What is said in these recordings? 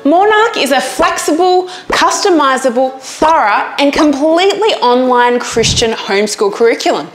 Monarch is a flexible, customizable, thorough, and completely online Christian homeschool curriculum.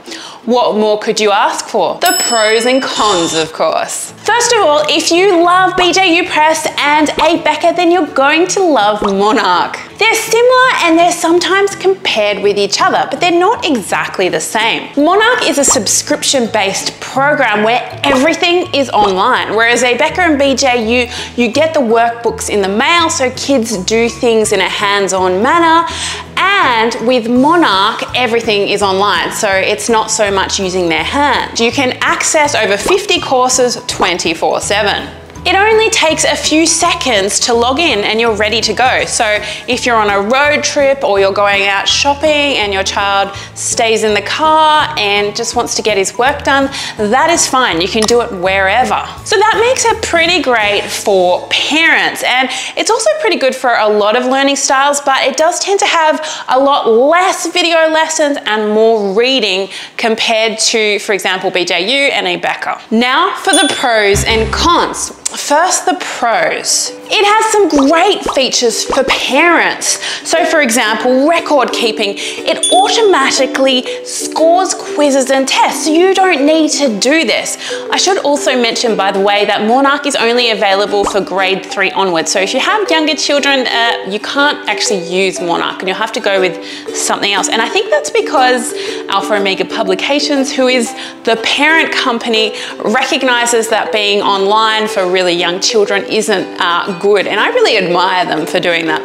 What more could you ask for? The pros and cons, of course. First of all, if you love BJU Press and Abeka, then you're going to love Monarch. They're similar and they're sometimes compared with each other, but they're not exactly the same. Monarch is a subscription-based program where everything is online, whereas Abeka and BJU, you get the workbooks in the mail, so kids do things in a hands-on manner. And with Monarch, everything is online, so it's not so much using their hands. You can access over 50 courses 24/7. It only takes a few seconds to log in and you're ready to go. So if you're on a road trip or you're going out shopping and your child stays in the car and just wants to get his work done, that is fine. You can do it wherever. So that makes it pretty great for parents, and it's also pretty good for a lot of learning styles, but it does tend to have a lot less video lessons and more reading compared to, for example, BJU and Abeka. Now for the pros and cons. First, the pros. It has some great features for parents. So for example, record keeping. It automatically scores quizzes and tests. So you don't need to do this. I should also mention, by the way, that Monarch is only available for grade 3 onwards. So if you have younger children, you can't actually use Monarch and you'll have to go with something else. And I think that's because Alpha Omega Publications, who is the parent company, recognizes that being online for really young children isn't good, and I really admire them for doing that.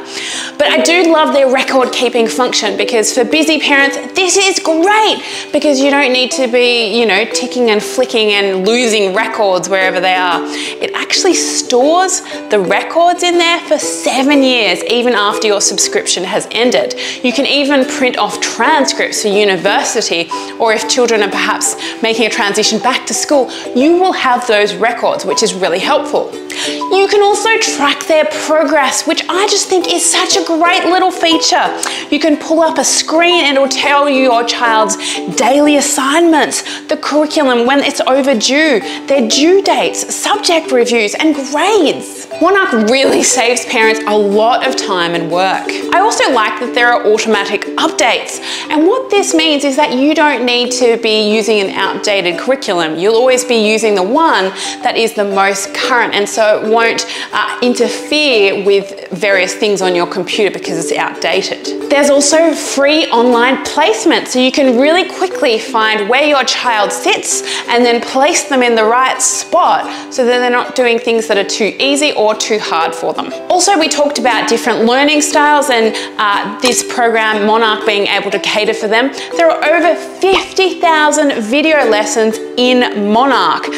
But I do love their record keeping function, because for busy parents this is great, because you don't need to be, you know, ticking and flicking and losing records wherever they are. It actually stores the records in there for 7 years, even after your subscription has ended. You can even print off transcripts for university, or if children are perhaps making a transition back to school, you will have those records, which is really helpful. You can also track their progress, which I just think is such a great little feature. You can pull up a screen and it'll tell you your child's daily assignments, the curriculum when it's overdue, their due dates, subject reviews, and grades. Monarch really saves parents a lot of time and work. I also like that there are automatic updates, and what this means is that you don't need to be using an outdated curriculum. You'll always be using the one that is the most current, and so it won't interfere with various things on your computer because it's outdated. There's also free online placement, so you can really quickly find where your child sits and then place them in the right spot so that they're not doing things that are too easy or too hard for them. Also, we talked about different learning styles and this program, Monarch, being able to cater for them. There are over 50,000 video lessons in Monarch.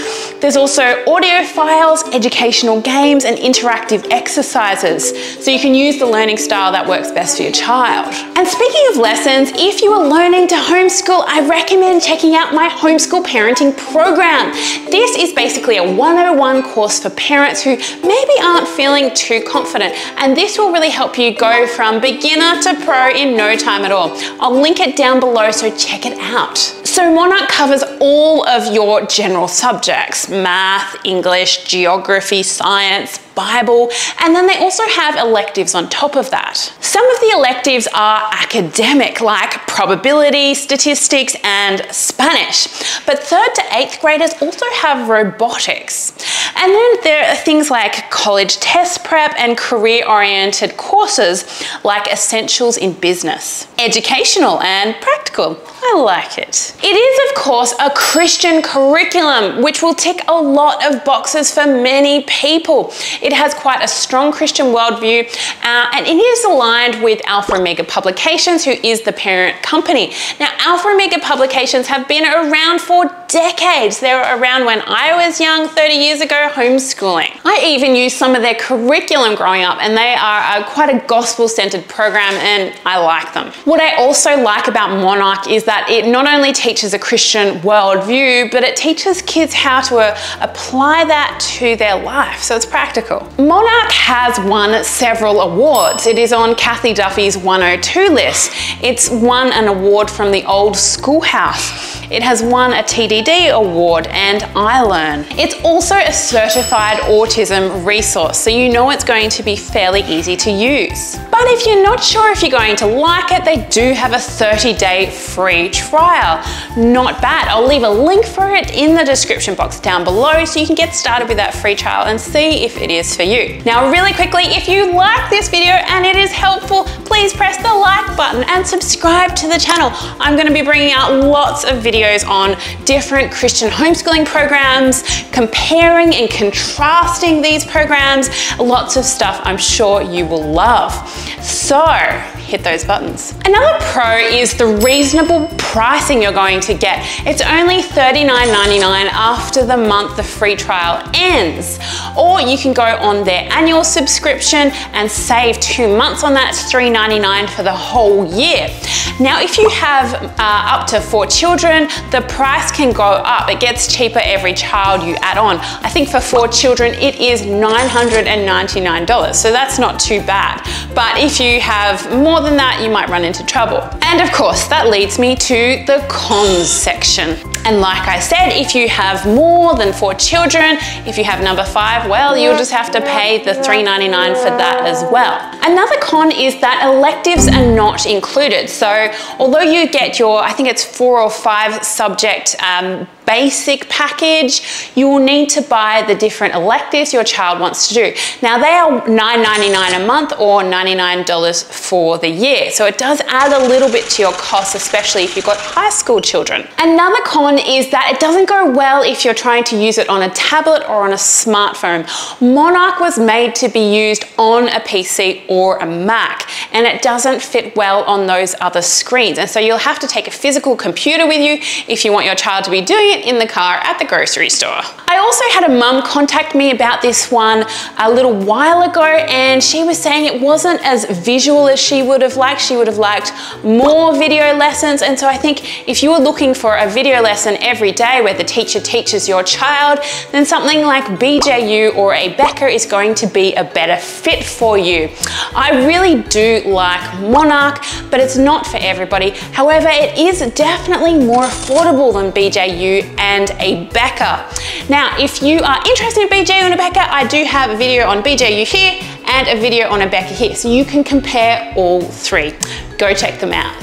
There's also audio files, educational games, and interactive exercises, so you can use the learning style that works best for your child. And speaking of lessons, if you are learning to homeschool, I recommend checking out my homeschool parenting program. This is basically a 101 course for parents who maybe aren't feeling too confident, and this will really help you go from beginner to pro in no time at all. I'll link it down below, so check it out. So Monarch covers all of your general subjects: math, English, geography, science, Bible, and then they also have electives on top of that. Some of the electives are academic, like probability, statistics, and Spanish. But 3rd to 8th graders also have robotics. And then there are things like college test prep and career-oriented courses like Essentials in Business. Educational and practical. I like it. It is, of course, a Christian curriculum, which will tick a lot of boxes for many people. It has quite a strong Christian worldview, and it is aligned with Alpha Omega Publications, who is the parent company. Now, Alpha Omega Publications have been around for decades. They were around when I was young, 30 years ago, homeschooling. I even used some of their curriculum growing up, and they are quite a gospel-centered program, and I like them. What I also like about Monarch is that it not only teaches a Christian worldview, but it teaches kids how to apply that to their life, so it's practical. Monarch has won several awards. It is on Kathy Duffy's 102 list. It's won an award from the Old Schoolhouse. It has won a TDD award and iLearn. It's also a certified autism resource, so you know it's going to be fairly easy to use. But if you're not sure if you're going to like it, they do have a 30-day free trial. Not bad. I'll leave a link for it in the description box down below so you can get started with that free trial and see if it is for you. Now, really quickly, if you like this video and it is helpful, please press the like button and subscribe to the channel. I'm going to be bringing out lots of videos on different Christian homeschooling programs, comparing and contrasting these programs, lots of stuff I'm sure you will love. So hit those buttons. Another pro is the reasonable pricing you're going to get. It's only $39.99 after the month the free trial ends. Or you can go on their annual subscription and save 2 months on that. It's $3.99 for the whole year. Now, if you have up to 4 children, the price can go up. It gets cheaper every child you add on. I think for 4 children, it is $999. So that's not too bad. But if you have more than that, you might run into trouble. And of course, that leads me to the cons section. And like I said, if you have more than 4 children, if you have number 5, well, you'll just have to pay the $3.99 for that as well. Another con is that electives are not included. So although you get your, I think it's 4 or 5 subject basic package, you will need to buy the different electives your child wants to do. Now, they are $9.99 a month or $99 for the year. So it does add a little bit to your costs, especially if you've got high school children. Another con is that it doesn't go well if you're trying to use it on a tablet or on a smartphone. Monarch was made to be used on a PC or a Mac, and it doesn't fit well on those other screens. And so you'll have to take a physical computer with you if you want your child to be doing it in the car at the grocery store. I also had a mum contact me about this one a little while ago, and she was saying it wasn't as visual as she would have liked. She would have liked more video lessons. And so I think if you were looking for a video lesson every day where the teacher teaches your child, then something like BJU or Abeka is going to be a better fit for you. I really do like Monarch, but it's not for everybody. However, it is definitely more affordable than BJU and Abeka. Now, if you are interested in BJU and Abeka, I do have a video on BJU here and a video on Abeka here, so you can compare all 3. Go check them out.